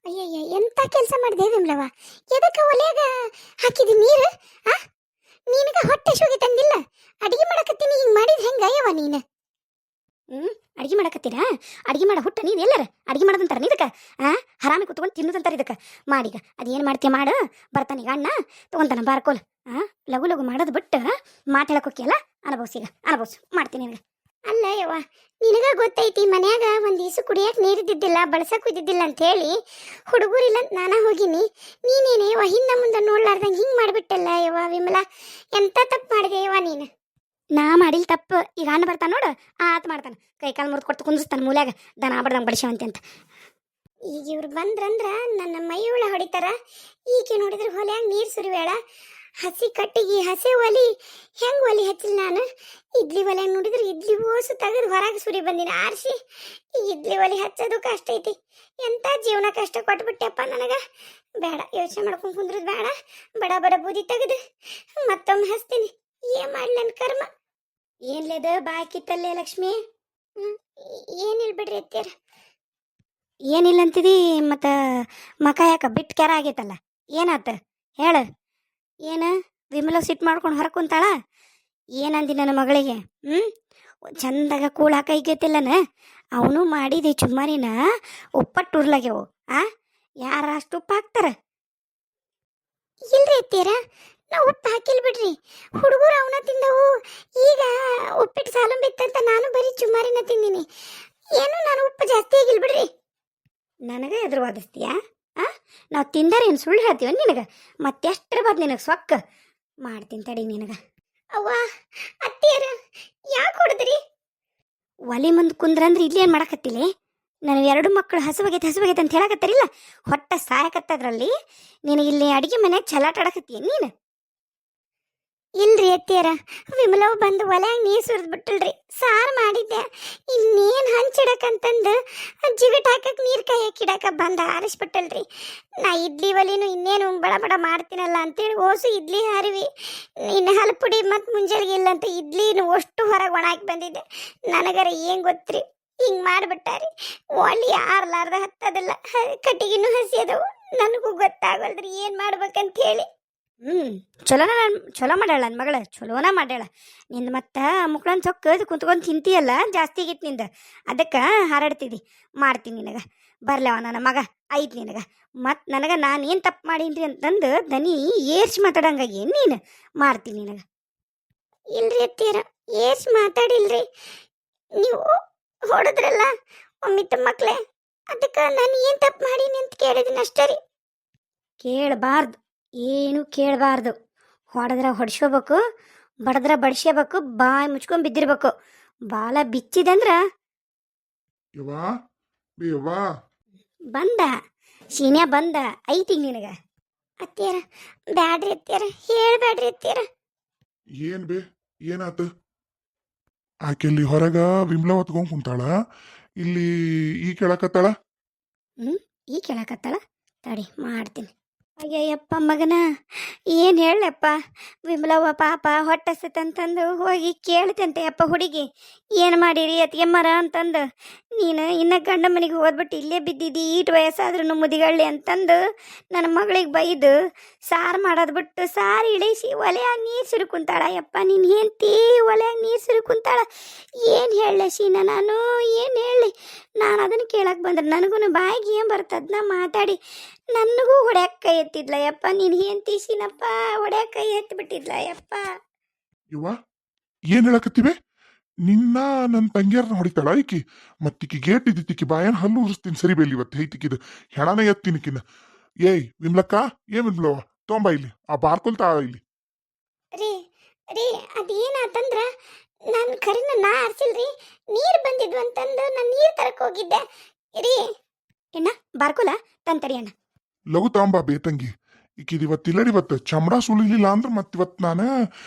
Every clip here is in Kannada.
ಅಯ್ಯಯ್ಯ ಎಂತ ಕೆಲಸ ಮಾಡಿದೆ ವಿಮ್ಲವ? ಎದಕ್ಕೆ ಒಲೆಯಾಗ ಹಾಕಿದಿ ನೀರು? ಆ ನಿನಗ ಹೊಟ್ಟೆ ಶೋಗೆ ತಂದಿಲ್ಲ? ಅಡಿಗೆ ಮಾಡಕತ್ತೀನಿ ಹಿಂಗ್ ಮಾಡಿದ್ ಹೆಂಗ ಯವ್ವ ನೀನು? ಅಡಿಗೆ ಮಾಡಕತ್ತೀರಾ? ಅಡಿಗೆ ಮಾಡ ಹುಟ್ಟ ನೀನು ಎಲ್ಲರ ಅಡಿಗೆ ಮಾಡೋದಂತಾರ ನೀದಕ್ಕ? ಹರಾಮಿ ಕುತ್ಕೊಂಡು ತಿನ್ನೋದಂತಾರ ಇದಕ್ಕೆ. ಮಾಡೀಗ ಅದೇನು ಮಾಡ್ತೀಯ ಮಾಡು, ಬರ್ತಾನೀಗ ಅಣ್ಣ ತಗೊಂತಾನ ಬಾರ್ಕೋಲ್. ಲಘು ಲಘು ಮಾಡೋದು ಬಿಟ್ಟು ಮಾತಾಡಕ್ ಹೋಗ್ಯಲ್ಲ, ಅನುಭವಿಸೀಗ ಅನುಭವಿಸು ಮಾಡ್ತೀನಿ ನಿನಗೆ. ಅಲ್ಲ ಯವ್ವ, ನಿನಗ ಗೊತ್ತೈತಿ ಮನ್ಯಾಗ ಒಂದ್ ದಿವಸ ಕುಡಿಯಕ್ ನೀರಿದ್ದಿದ್ದಿಲ್ಲ, ಬಳಸಕ್ ಇದ್ದಿದ್ದಿಲ್ಲ ಅಂತ ಹೇಳಿ ಹುಡುಗರಿಲ್ಲ ನಾನ ಹೋಗಿನಿ. ನೀನೇನೆ ಯವ್ವ ಹಿಂದ ಮುಂದೆ ನೋಡ್ಲಾರ್ದಂಗ ಹಿಂಗ್ ಮಾಡ್ಬಿಟ್ಟಲ್ಲ ಯವ್ವ ವಿಮಲಾ. ಎಂತ ತಪ್ಪು ಮಾಡಿದೆ ಯವ್ವ ನೀನು? ನಾ ಮಾಡಿಲ್ ತಪ್ಪು. ಈಗ ಅಣ್ಣ ಬರ್ತಾನ ನೋಡು, ಆತ ಮಾಡ್ತಾನ, ಕೈ ಕಾಲು ಮುರಿದು ಕೊಟ್ಟು ಕುಂದಿಸ್ತಾನ ಮೂಲ್ಯಾಗ, ದನ ಬಡ್ದಂಗೆ ಬಡಿಸವಂತೆ ಅಂತ. ಈಗ ಇವ್ರು ಬಂದ್ರಂದ್ರ ನನ್ನ ಮೈ ಹುಳ ಹೊಡಿತಾರ. ಈಗ ನೋಡಿದ್ರೆ ಹೊಲ್ಯಾಗ ನೀರು ಸುರಿಬೇಡ, ಹಸಿ ಕಟ್ಟಿಗೆ ಹಸಿ ಒಲಿ ಹೆಂಗ್ ಒಲಿ ಹಚ್ಚಿಲ್ಲ ನಾನು. ಇಡ್ಲಿ ಒಲೆ ನೋಡಿದ್ರೆ ಇಡ್ಲಿ ಓಸು ತೆಗೆದು ಹೊರಗೆ ಸುರಿ ಬಂದಿನ ಆರಿಸಿ. ಈ ಇಡ್ಲಿ ಒಲೆ ಹಚ್ಚೋದು ಕಷ್ಟ ಐತಿ. ಎಂತ ಜೀವನ ಕಷ್ಟ ಕೊಟ್ಬಿಟ್ಟೆಪ್ಪ ನನಗ. ಬೇಡ, ಯೋಚನೆ ಮಾಡ್ಕೊಂಡು ಕುಂದ್ರದ್ ಬೇಡ. ಬಡ ಬಡ ಬೂದಿ ತೆಗೆದು ಮತ್ತೊಮ್ಮೆ ಹಚ್ತೀನಿ. ಏನ್ ಮಾಡ್ಲಿ ನನ್ನ ಕರ್ಮ. ಏನ್ಲೇದ ಬಾಕಿತ್ತಲ್ಲೇ ಲಕ್ಷ್ಮಿ? ಏನಿಲ್ಲ ಬಿಡ್ರಿ ಅತ್ಯಾರ. ಏನಿಲ್ಲ ಅಂತಿದಿ ಮತ್ತ ಮಕ ಯಾಕ ಬಿಟ್ಟು ಕೆರ ಆಗೈತಲ್ಲ, ಏನಾತ ಹೇಳ? ಏನ ವಿಮಲ ಸಿಟ್ಟು ಮಾಡ್ಕೊಂಡು ಹೊರ ಕುಂತಾಳ? ಏನಂದಿ ನನ್ನ ಮಗಳಿಗೆ? ಚಂದಾಗ ಕೂಳ ಕೈಗೈತಿಲ್ಲನ? ಅವನು ಮಾಡಿದೆ ಚುಮ್ಮಾರಿನ ಉಪ್ಪಟ್ಟು ಉರ್ಲಾಗ್ಯವು. ಯಾರ ಅಷ್ಟು ಉಪ್ಪು ಹಾಕ್ತಾರ? ಇಲ್ರಿ ಅತ್ತೀರ, ನಾ ಉಪ್ಪು ಹಾಕಿಲ್ ಬಿಡ್ರಿ. ಹುಡುಗರು ಅವನ ತಿಂದವು. ಈಗ ಉಪ್ಪಿಟ್ಟು ಸಾಲು ಬಿತ್ತಂತ ನಾನು ಬರೀ ಚುಮ್ಮಾರಿನ ತಿಂದಿನಿ. ಏನು ನಾನು ಉಪ್ಪು ಜಾಸ್ತಿ ಆಗಿಲ್ ಬಿಡ್ರಿ. ನನಗೆ ಎದುರು ವಾದಿಸ್ತೀಯಾ? ನಾವು ತಿಂದಾರೇನು ಸುಳ್ಳು ಹೇಳ್ತೀವ ನಿನಗೆ? ಮತ್ತೆಷ್ಟರ ಬಾದ್ ನಿನಗೆ ಸೊಕ್ಕ ಮಾಡ್ತೀನಿ ತಡಿ ನಿನಗೆ. ಅವ್ವ ಅತ್ತಿಯರ ಯಾಕೆ ಹೊಡೆದ್ರಿ? ಒಲಿ ಮುಂದೆ ಕುಂದ್ರಂದ್ರೆ ಇಲ್ಲಿ ಏನು ಮಾಡಕತ್ತಿಲ್ಲ? ನನಗೆ 2 ಮಕ್ಕಳು ಹಸುವಾಗೈತೆ ಅಂತ ಹೇಳಕತ್ತಾರಿಲ್ಲ, ಹೊಟ್ಟೆ ಸಾಯಕತ್ತದ್ರಲ್ಲಿ ನೀನು ಇಲ್ಲಿ ಅಡಿಗೆ ಮನೆಯಾಗ ಚಲಾಟ ಆಡಕತ್ತೀಯ ನೀನು? ಇಲ್ರಿ ಅತ್ತಿಯರ, ವಿಮಲವ್ ಬಂದು ಒಲೆಯಾಗ ನೀರು ಸುರಿದ್ ಬಿಟ್ಟಲ್ರಿ. ಸಾರು ಮಾಡಿದ್ದೆ, ಇನ್ನೇನು ಹಂಚಿಡಕಂತಂದು ಜಿಗಟ್ ಹಾಕಕ್ ನೀರು ಕಾಯಕಿಡಕ ಬಂದ ಆರಿಸ್ಬಿಟ್ಟಲ್ರಿ. ನಾ ಇಡ್ಲಿ ಒಲಿನೂ ಇನ್ನೇನು ಬಡ ಬಡ ಮಾಡ್ತೀನಲ್ಲ ಅಂತೇಳಿ ಓಸು ಇಡ್ಲಿ ಹಾರಿವಿ. ಇನ್ನು ಹಲ್ಪುಡಿ ಮತ್ತು ಮುಂಜಾನೆಗೆ ಇಲ್ಲಂತ ಇಡ್ಲಿನ ಅಷ್ಟು ಹೊರಗೆ ಒಣಾಕಿ ಬಂದಿದ್ದೆ. ನನಗರ ಏನು ಗೊತ್ತ್ರಿ, ಹಿಂಗೆ ಮಾಡಿಬಿಟ್ಟಾರಿ. ಒಲಿ ಆರ್ಲಾರ್ದ ಹತ್ತದಲ್ಲ, ಕಟ್ಟಿಗಿನೂ ಹಸಿ ಅದಾವು. ನನಗೂ ಗೊತ್ತಾಗಲ್ದ್ರಿ ಏನು ಮಾಡ್ಬೇಕಂತ ಹೇಳಿ. ಚಲೋ ಮಾಡ್ಯಾಳ ನನ್ನ ಮಗಳ, ಚಲೋನ ಮಾಡ್ಯಾಳ. ನಿಂದು ಮತ್ತೆ ಮುಕ್ಳನ್ ಸೊಕ್ಕ ಕುಂತ್ಕೊಂಡು ತಿಂತೀಯಲ್ಲ, ಜಾಸ್ತಿ ಆಗಿತ್ತು ನಿಂದ, ಅದಕ್ಕೆ ಹಾರಾಡ್ತಿದ್ದಿ. ಮಾಡ್ತೀನಿ ನಿನಗೆ, ಬರ್ಲವ ನನ್ನ ಮಗ ಐತ್ ನಿನಗೆ. ಮತ್ತು ನನಗೆ ನಾನು ಏನು ತಪ್ಪು ಮಾಡೀನಿ ಅಂತಂದು ದನಿ ಏರ್ಸಿ ಮಾತಾಡಂಗಾಗಿ ನೀನು ಮಾಡ್ತೀನಿ ನಿನಗೆ. ಇಲ್ರಿ ಅತ್ತೀರ, ಏರ್ಸಿ ಮಾತಾಡಿಲ್ರಿ, ನೀವು ಹೊಡೆದ್ರಲ್ಲ ಒಮ್ಮಿತ್ತ ಮಕ್ಕಳೇ, ಅದಕ್ಕೆ ನಾನು ಏನು ತಪ್ಪು ಮಾಡೀನಿ ಅಂತ ಕೇಳಿದ್ದೀನಿ ಅಷ್ಟೇ ರೀ. ಕೇಳಬಾರ್ದು, ಏನು ಕೇಳಬಾರ್ದು. ಹೊಡೆದ್ರೆ ಹೊಡ್ಸ್ಕೋಬೇಕು, ಬಡದ್ರೆ ಬಡಿಸ್ಕೋಬೇಕು, ಬಾಯಿ ಮುಚ್ಕೊಂಡು ಬಿದ್ದಿರ್ಬೇಕು. ಬಾಲ ಬಿಚ್ಚಿದಂದ್ರ ಬಂದ ಶೀನ್ಯಾ ಬಂದ ಐತಿ ನಿನಗ. ಅತ್ತೀರ ಬ್ಯಾಡ್ರಿ ಅತ್ತೀರ, ಹೇಳ್ಬ್ಯಾಡ್ರಿ ಅತ್ತೀರ. ಏನ್ ಬೇ, ಏನಾತ? ಆಕೆಲ್ಲಿ ಹೊರಗ ವಿಮ್ಲ ಹೊತ್ಕೊಂಡ್ ಕುಂತಾಳ, ಇಲ್ಲಿ ಈ ಕೆಳಕತ್ತಾಳ. ಈ ಕೇಳಕತ್ತಾಳ, ತಡಿ ಮಾಡ್ತೀನಿ. ಅಯ್ಯಯ್ಯಪ್ಪ ಮಗನ, ಏನು ಹೇಳಪ್ಪ, ವಿಮಲವ್ವ ಪಾಪ ಹೊಟ್ಟೆಸ್ತಂತಂದು ಹೋಗಿ ಕೇಳ್ತಂತೆ ಅಪ್ಪ ಹುಡುಗಿ, ಏನು ಮಾಡಿರಿ ಅತ್ತಿಗೆಮ್ಮರ ಅಂತಂದು. ನೀನು ಇನ್ನು ಗಂಡ ಮನೆಗೆ ಹೋದ್ಬಿಟ್ಟು ಇಲ್ಲೇ ಬಿದ್ದಿದ್ದಿ, ಈಟು ವಯಸ್ಸಾದ್ರೂ ಮುದಿಗಳ್ಳಿ ಅಂತಂದು ನನ್ನ ಮಗಳಿಗೆ ಬೈದು ಸಾರು ಮಾಡೋದು ಬಿಟ್ಟು ಸಾರು ಇಳಿಸಿ ಒಲೆಯಾಗ ನೀರು ಸುರಿಕುಂತಾಳ. ಯಪ್ಪ ನೀನು ಹೆಂಡ್ತಿ ಒಲೆಯಾಗ ನೀರು ಸುರಿಕುಂತಾಳ. ಏನು ಹೇಳಲೆ ಶೀನ, ನಾನು ಏನು ಹೇಳಿ? ನಾನು ಅದನ್ನು ಕೇಳಕ್ಕೆ ಬಂದ್ರೆ ನನಗೂ ಬಾಯಿಗೆ ಏನು ಬರ್ತದ? ನಾ ಮಾತಾಡಿ ನನಗೂ ಹೊಡ್ಯಾಕ ಕೈ ಎತ್ತಿದ್ಲ ಯಪ್ಪ. ನೀನು ಹೆಂಡ್ತಿ ಶೀನಪ್ಪ, ಹೊಡ್ಯಾಕ ಕೈ ಎತ್ತಿಬಿಟ್ಟಿದ್ಲ ಯಪ್ಪ. ಇವ ಏನ್ ಹೇಳಕತ್ತಿವೆ? ನಿನ್ನ ನನ್ನ ತಂಗಿಯರ್ನ ಹೊಡಿತಾಳ ಈಕಿ? ಮತ್ತಿಕ್ಕಿ ಗೇಟ್ ಇದ್ದಿತ್ತಿಕ್ಕಿ ಬಾಯನ್ ಹಲ್ಲು ಉರಿಸ್ತೀನಿ ಸರಿ ಬೇಲಿ. ಇವತ್ತು ಐತಿಕ್ಕಿದು ಹೆಣನ ಎತ್ತಿನಿಕಿನ. ಏಯ್ ವಿಮ್ಲಕ್ಕ, ಏನ್ ವಿಮ್ಲವ ತೊಂಬ ಇಲ್ಲಿ ಆ ಬಾರ್ಕೊಲ್ತಾ ಇಲ್ಲಿ. ರೀ ರೀ ಅದೇನಾತಂದ್ರ ನಾನು ಕರಿನ ನಾ ಆರ್ಸಿಲ್ರಿ, ನೀರು ಬಂದಿದ್ವು ಅಂತಂದು ನಾನು ನೀರು ತರಕ್ ಹೋಗಿದ್ದೆ ರೀ. ಎಣ್ಣ ಬಾರ್ಕೊಲ ತಂತಡಿ ಅಣ್ಣ. ಲಘು ತಾಂಬ ಬೇತಂಗಿ, ಈಕಿದು ಇವತ್ತಿಲ್ಲಡಿ ಇವತ್ತು ಚಮಡ ಸುಳಿಲಿಲ್ಲ ಅಂದ್ರೆ ಮತ್ತಿವತ್ತು ನಾನು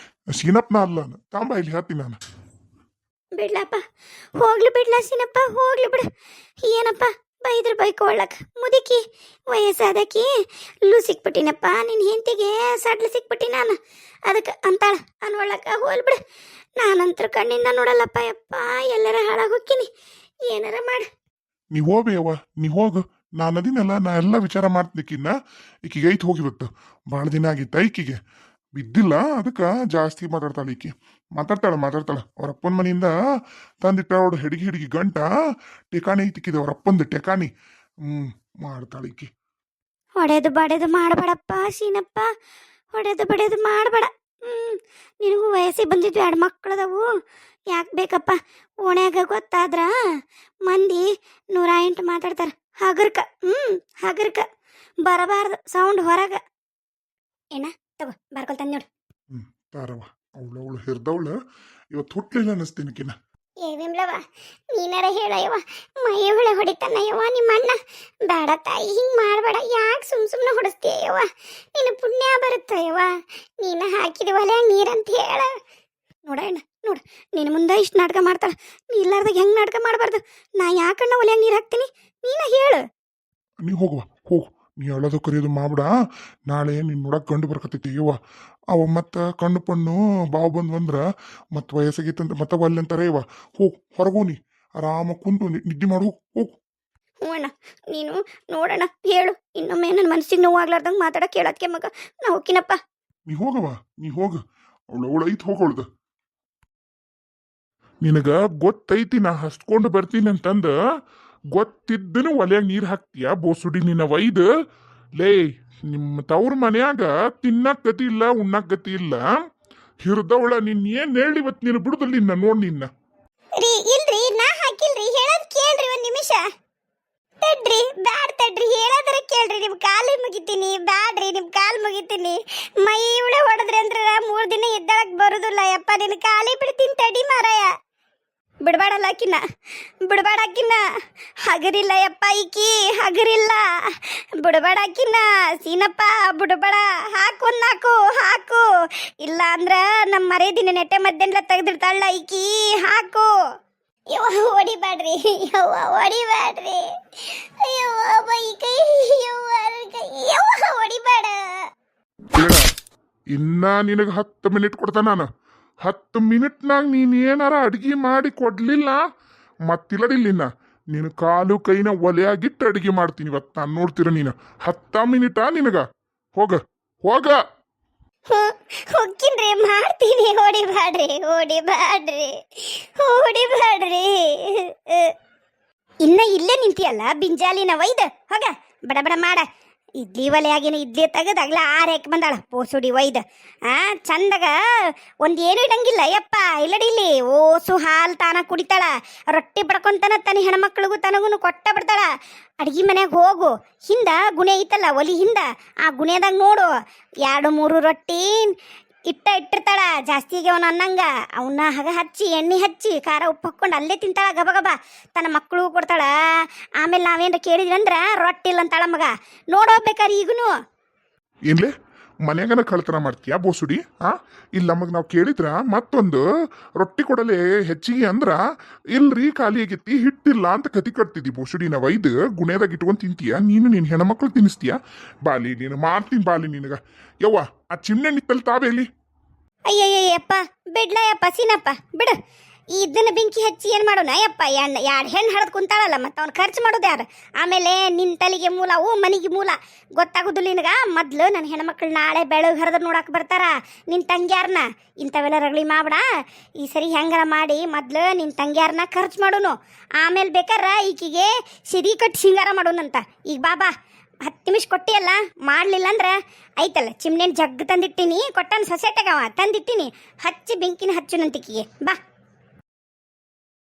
ಸೀನಪ್ನ ಅಲ್ಲ ತಾಂಬ ಇಲ್ಲಿ ಹೇಳ್ತೀನಿ ನಾನು. ಬಿಡ್ಲಪ್ಪ, ಹೋಗ್ಲಿ ಬಿಡ್ಲ ಸೀನಪ್ಪ, ಹೋಗ್ಲಿ ಬಿಡು. ಏನಪ್ಪ ಬೈದ್ರು ಬೈಕೊಳ್ಳಕ್, ಮುದುಕಿ ವಯಸ್ಸಾದಕಿ ಲೂ ಸಿಕ್ಬಿಟ್ಟಿನಪ್ಪ. ನಿನ್ನ ಹೆಂಡತಿಗೆ ಸಡ್ಲು ಸಿಕ್ಬಿಟ್ಟಿ ನಾನು, ಅದಕ್ಕೆ ಅಂತಾಳ ಅನ್ಕೊಳ್ಳಕ್ಕ ಹೋಲ್ ಬಿಡು. ನಾನಂತರ ಕಣ್ಣಿಂದ ನೋಡಲ್ಲಪ್ಪ ಯಪ್ಪ, ಎಲ್ಲರ ಹಾಳಾಗಿ ಹೋಗ್ತೀನಿ. ಏನಾರ ಮಾಡು. ನೀ ಹೋಗ್ಬೇಯವ್ವ, ನೀ ಹೋಗು, ನಾನು ಅದಿನಲ್ಲ, ನಾ ಎಲ್ಲ ವಿಚಾರ ಮಾಡ್ತಿಕ್ಕಿನ್ನ ಈಕಿಗೆ ಐತ್ ಹೋಗಿವತ್ತು ಭಾಳ ದಿನ ಆಗಿತ್ತ ಈಕಿಗೆ ಬಿದ್ದಿಲ್ಲ, ಅದಕ್ಕೆ ಜಾಸ್ತಿ ಮಾತಾಡ್ತಾಳೆ ಈಕಿ. ಮಾತಾಡ್ತಾಳ ಅವ್ರ ಅಪ್ಪನ ಮನೆಯಿಂದ ತಂದಿಟ್ಟ ಅವಳು ಹಿಡಿಗಿ ಗಂಟ ಟೆಕಾಣಿ ಐತಿಕ್ಕಿದೆ ಅವ್ರ ಅಪ್ಪಂದು ಟೆಕಾಣಿ. ಮಾಡ್ತಾಳೆ ಈಕಿ. ಹೊಡೆದು ಬಡೆದು ಮಾಡಬೇಡಪ್ಪ ಸೀನಪ್ಪ, ಹೊಡೆದು ಬಡೆದು ಮಾಡಬೇಡ. ನಿನಗೂ ವಯಸ್ಸಿಗೆ ಬಂದಿದ್ವಿ 2 ಮಕ್ಕಳದವು, ಯಾಕೆ ಬೇಕಪ್ಪ? ಓಣ್ಯಾಗ ಗೊತ್ತಾದ್ರ ಮಂದಿ 108 ಮಾತಾಡ್ತಾರೆ. ಹಗರ್ಕ ಬರಬಾರ್ದು ಸೌಂಡ್ ಹೊರಗ. ಏನ ತಗೋ ಬರ್ಕೊಳ್ತಾನೆ ನೋಡು. ತಾರವ ಅವಳು ಹಿರ್ದವಳು ಇವತ್ತು ಹುಟ್ಲಿಲ್ಲ ಅನ್ನಿಸ್ತೀನಕಿನ. ಏ ವಿಮ್ಲವ, ನೀನಾರ ಹೇಳಯ್ಯವ, ಮೈ ಹೊಳೆ ಹೊಡಿತಾನಯ್ಯವ ನಿಮ್ಮ ಅಣ್ಣ. ಬೇಡ ತಾಯಿ, ಹಿಂಗೆ ಮಾಡಬೇಡ. ಯಾಕೆ ಸುಮ್ಮನೆ ಹೊಡಿಸ್ತೀಯವ್ವ? ನಿನ್ನ ಪುಣ್ಯ ಬರುತ್ತಯ್ಯವ, ನೀನು ಹಾಕಿದ ಒಲೆ ನೀರಂತ ಹೇಳ. ನೋಡಣ್ಣ ನೋಡು, ನಿನ್ನ ಮುಂದೆ ಇಷ್ಟು ನಾಟಕ ಮಾಡ್ತಾಳೆ, ನೀ ಇಲ್ಲಾರ್ದಾಗ ಹೆಂಗೆ ನಾಟಕ ಮಾಡಬಾರ್ದು. ನಾ ಯಾಕಣ್ಣ ಒಲೆಯಾಗ ನೀರು ಹಾಕ್ತೀನಿ, ನೀನ ಹೇಳು. ನೀ ಹೋಗುವ ಹೋಗು, ನೀ ಹೇಳೋದು ಕರೆಯೋದು ಮಾಡ್ಬಿಡ. ನಾಳೆ ನಿನ್ನ ನೋಡಕ್ ಗಂಡು ಬರ್ಕತೈತಿ ಇವ. ಅವ ಮತ್ತೆ ಕಣ್ಣು ಪಣ್ಣು ಬಾವು ಬಂದ್ವಂದ್ರ ಮತ್ತೆ ವಯಸ್ಸಾಗೈತಂತ ಮತ್ತೆ ಒಲ್ಲೆ ಅಂತಾರೆ ಇವ. ಹೋಗು ಹೊರಗು, ನೀ ಆರಾಮ ಕುಂತು ನಿದ್ದೆ ಮಾಡು ಹೋಗು. ಹ್ಞೂ ಅಣ್ಣ, ನೀನು ನೋಡೋಣ ಹೇಳು. ಇನ್ನೊಮ್ಮೆ ನನ್ನ ಮನಸ್ಸಿಗೆ ನೋವಾಗ್ಲಾರ್ದಂಗೆ ಮಾತಾಡಕ್ಕೆ ಕೇಳೋದಕ್ಕೆ ಮಗ ನಾ ಹೋಗ್ತೀನಪ್ಪ. ನೀ ಹೋಗವ, ನೀ ಹೋಗ. ಅವಳು ಐತ್ ಹೋಗೋಳ್ದು. ನಿನಗ ಗೊತ್ತೈತಿ ನಾ ಹಸ್ಕೊಂಡು ಬರ್ತೀನಿ ಅಂತಂದ ಗೊತ್ತಿದ್ದನು ಒಲೆಯಾಗ ನೀರು ಹಾಕ್ತೀಯ ಬೋಸುಡಿ ನಿನ್ನ ಒಯ್ದು. ಲೇ, ನಿಮ್ಮ ತವ್ರ ಮನ್ಯಾಗ ತಿನ್ನಕ್ ಗತಿ ಇಲ್ಲ, ಉಣ್ಣಕ್ ಗತಿ ಇಲ್ಲ. ಹಿರ್ದವಳ ನಿನ್ ಏನ್ ಹೇಳಿ ಇವತ್ತು ನೀನು ಬಿಡುದಲ್ಲಿ ನಿನ್ನ ನೋಡ್ ನಿನ್ನ. ರೀ ಇಲ್ರಿ, ನಾ ಹಾಕಿಲ್ರಿ, ಹೇಳೋದ್ ಕೇಳ್ರಿ ಒಂದ್ ನಿಮಿಷ. ತಡ್ರಿ, ಬ್ಯಾಡ್ ತಡ್ರಿ, ಹೇಳೋದ್ರ ಕೇಳ್ರಿ. ನಿಮ್ ಕಾಲು ಮುಗಿತೀನಿ, ಬ್ಯಾಡ್ರಿ ನಿಮ್ ಕಾಲು ಮುಗಿತೀನಿ. ಮೈ ಉಳೆ ಹೊಡೆದ್ರಿ ಅಂದ್ರ 3 ದಿನ ಎದ್ದಳಕ್ ಬರುದಿಲ್ಲ. ಯಪ್ಪ ನಿನ್ ಕಾಲಿ ಬಿಡ್ತೀನಿ, ತಡಿ ಮಾರಾಯ. ಬಿಡ್ಬೇಡಲ್ಲ ಬಿಡ್ಬೇಡಕ್ಕಿನ್ನ. ಹಗರಿಲ್ಲ ಯಪ್ಪ ಈಕಿ, ಹಗರಿಲ್ಲ. ಬಿಡ್ಬೇಡಕ್ಕಿನ್ನ ಸೀನಪ್ಪ, ಬಿಡ್ಬೇಡ. ಹಾಕು. ಇಲ್ಲ ಅಂದ್ರ ನಮ್ಮ ಮರೇದಿನ ನೆಟ್ಟೆ ಮಧ್ಯಾಹ್ನ ತೆಗೆದಿಡ್ತಾಳ ಈಕಿ. ಹಾಕು. ಯವ್ವ ಹೊಡಿಬ್ಯಾಡ್ರಿ, ಹೊಡಿಬ್ಯಾಡ್ರಿ. ಯವ್ವ ಬೈ ಕೈ, ಯವ್ವ ಹೊಡಿಬೇಡ. ಇನ್ನ ನಿನಗ 10 ಮಿನಿಟ್ ಕೊಡ್ತಾನ ನಾನು. 10 ಮಿನಿಟ್ನಾಗ ನೀನ್ ಏನಾರ ಅಡ್ಗಿ ಮಾಡಿ ಕೊಡ್ಲಿಲ್ಲ ಮತ್ತಿಲ್ಲದಿಲ್ಲಿನ್ನ ನಿನ್ನ ಕಾಲು ಕೈನ ಒಲೆಯಾಗಿಟ್ಟು ಅಡ್ಗೆ ಮಾಡ್ತೀನಿ ಇವತ್ತು ನಾನು. ನೋಡ್ತೀರ ನೀನು 10 ಮಿನಿಟಾ ನಿನಗ. ಹೋಗ. ಹೋಗ್ತೀನ್ರಿ, ಮಾಡ್ತೀನಿ. ಹೊಡಿಬ್ಯಾಡ್ರಿ. ಇನ್ನ ಇಲ್ಲೇ ನಿಂತಿಯಲ್ಲ ಬಿಂಜಾಲಿನ ಒಯ್ದ ಹೋಗ, ಬಡ ಮಾಡ. ಇಡ್ಲಿ ಒಲೆಯಾಗಿನ ಇಡ್ಲಿ ತೆಗದಾಗ್ಲ 6 ಎಕ್ ಬಂದಾಳ ಪೋಸುಡಿ ಒಯ್ದ. ಚಂದಾಗ ಒಂದೇನು ಇಡಂಗಿಲ್ಲ ಯಪ್ಪ. ಇಲ್ಲಡಿಲ್ಲಿ ಓಸು ಹಾಲು ತಾನ ಕುಡಿತಾಳ, ರೊಟ್ಟಿ ಬಡ್ಕೊಂತಾನ ತನ್ನ ಹೆಣ್ಮಕ್ಳಿಗೂ ತನಗೂ ಕೊಟ್ಟ ಬಿಡ್ತಾಳ. ಅಡ್ಗಿ ಮನ್ಯಾಗ ಹೋಗು, ಹಿಂದ ಗುಣೆ ಐತಲ್ಲ ಒಲಿ ಹಿಂದ, ಆ ಗುಣೆದಾಗ ನೋಡು 2-3 ರೊಟ್ಟಿ ಇಟ್ಟಿರ್ತಾಳ. ಜಾಸ್ತಿಗೆ ಅವನು ಅನ್ನಂಗ ಅವನ್ನ ಹಗ ಹಚ್ಚಿ ಎಣ್ಣೆ ಹಚ್ಚಿ ಖಾರ ಉಪ್ಪು ಹಾಕ್ಕೊಂಡು ಅಲ್ಲೇ ತಿಂತಾಳ ಗಬ. ತನ್ನ ಮಕ್ಕಳು ಕೊಡ್ತಾಳ. ಆಮೇಲೆ ನಾವೇನ್ರ ಕೇಳಿದ್ರಂದ್ರ ರೊಟ್ಟಿ ಇಲ್ಲ ಅಂತಾಳ ಮಗ. ನೋಡೋಗ್ಬೇಕಾರೆ ಈಗನು ಏನ್ಲೇ ಮನ್ಯಾಗನ ಕಳ್ತನ ಮಾಡ್ತೀಯಾ ಬೋಸುಡಿ? ಇಲ್ಲಿ ನಮಗೆ ನಾವು ಕೇಳಿದ್ರ ಮತ್ತೊಂದು ರೊಟ್ಟಿ ಕೊಡಲೆ ಹೆಚ್ಚಿಗೆ ಅಂದ್ರ ಇಲ್ರಿ ಖಾಲಿ ಆಗೈತಿ ಹಿಟ್ಟಿಲ್ಲ ಅಂತ ಕತಿ ಕಟ್ತಿದ್ದಿ ಬೋಸುಡಿ. ನಾವು ಒಯ್ದು ಗುಣೆದಾಗ ಇಟ್ಕೊಂಡು ತಿಂತೀಯ ನೀನು, ನಿನ್ನ ಹೆಣ್ಮಕ್ಳು ತಿನ್ನಿಸ್ತೀಯ. ಬಾಲಿ ನೀನು ಮಾಡ್ತೀನಿ ಬಾಲಿ ನಿನಗ. ಯವ್ವ ಆ ಚಿಮ್ನೆ ನಿತ್ತಲ್ಲಿ ತಾವೇಲಿ. ಅಯ್ಯಯ್ಯಪ್ಪ ಬಿಡ್ಲ ಯಪ್ಪ ಸೀನಪ್ಪ, ಬಿಡು. ಇದನ್ನ ಬೆಂಕಿ ಹಚ್ಚಿ ಏನು ಮಾಡೋಣ ಯಪ್ಪ? 2 ಹೆಣ್ಣು ಹಳದ್ ಕುಂತಾಳಲ್ಲ, ಮತ್ತೆ ಅವ್ನು ಖರ್ಚು ಮಾಡೋದು ಯಾರು? ಆಮೇಲೆ ನಿನ್ನ ತಲೆಗೆ ಮೂಲ, ಮನಿಗೆ ಮೂಲ ಗೊತ್ತಾಗೋದಿಲ್ಲ ನಿನಗ. ಮೊದ್ಲು ನನ್ನ ಹೆಣ್ಮಕ್ಳು ನಾಳೆ ಬೆಳಗ್ಗೆ ಹರಿದ್ರೆ ನೋಡಕ್ಕೆ ಬರ್ತಾರ ನಿನ್ನ ತಂಗ್ಯಾರನ್ನ. ಇಂಥವೆಲ್ಲ ರಗಳಿ ಮಾಡ್ಬೇಡ. ಈ ಸರಿ ಹೆಂಗಾರ ಮಾಡಿ ಮೊದ್ಲು ನಿನ್ನ ತಂಗ್ಯಾರನ್ನ ಖರ್ಚು ಮಾಡೋನು, ಆಮೇಲೆ ಬೇಕಾರೆ ಈಕಿಗೆ ಸಿರಿ ಕಟ್ಟಿ ಸಿಂಗಾರ ಮಾಡೋಣಂತ. ಈಗ ಬಾಬಾ 10 ನಿಮಿಷ ಕೊಟ್ಟಿಯಲ್ಲ, ಮಾಡಲಿಲ್ಲ ಅಂದ್ರೆ ಐತಲ್ಲ ಚಿಮ್ನೆನ್ ಜಗ್ ತಂದಿಟ್ಟಿನಿ, ಕೊಟ್ಟನ ಸೊಸೆಟಗವ ತಂದಿಟ್ಟಿನಿ, ಹಚ್ಚಿ ಬೆಂಕಿನ ಹಚ್ಚು ನಂತಿಕಿಗೆ ಬಾ.